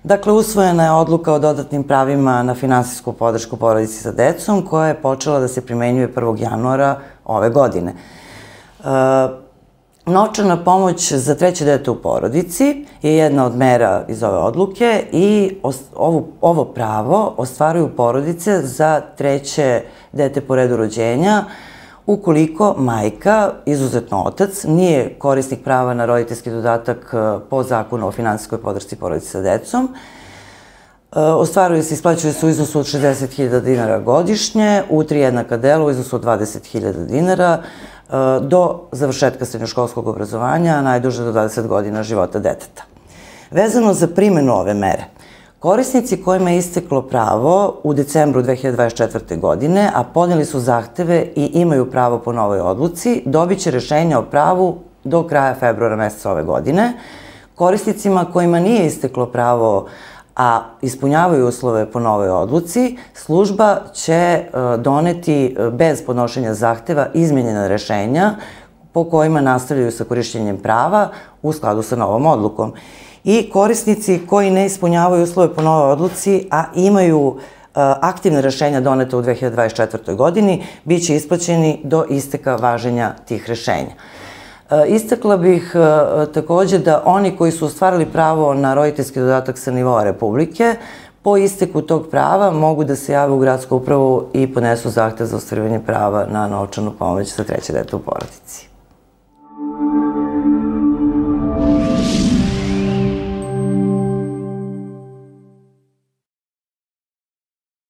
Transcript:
Dakle, usvojena je odluka o dodatnim pravima na finansijsku podršku porodici sa decom, koja je počela da se primenjuje 1. januara ove godine. Novčana pomoć za treće dete u porodici je jedna od mera iz ove odluke i ovo pravo ostvaruju porodice za treće dete po redu rođenja ukoliko majka, izuzetno otac, nije korisnik prava na roditeljski dodatak po zakonu o finansijskoj podršci porodici sa decom. Ostvaruje se, isplaćuje se u iznosu od 60.000 dinara godišnje, u 3 jednaka dela u iznosu od 20.000 dinara do završetka srednjoškolskog obrazovanja, a najduže do 20 godina života deteta. Vezano za primjenu ove mere, korisnici kojima je isteklo pravo u decembru 2024. godine, a podneli su zahteve i imaju pravo po novoj odluci, dobit će rešenje o pravu do kraja februara meseca ove godine. Korisnicima kojima nije isteklo pravo, a ispunjavaju uslove po novoj odluci, služba će doneti bez podnošenja zahteva izmenjena rešenja po kojima nastavljaju sa korišćenjem prava u skladu sa novom odlukom. I korisnici koji ne ispunjavaju uslove po novoj odluci, a imaju aktivne rešenja doneta u 2024. godini, bit će isplaćeni do isteka važenja tih rešenja. Istakla bih takođe da oni koji su ostvarili pravo na roditeljski dodatak sa nivoa Republike, po isteku tog prava mogu da se jave u gradsku upravu i podnesu zahtev za ostvarivanje prava na novčanu pomoć za treće dete u porodici.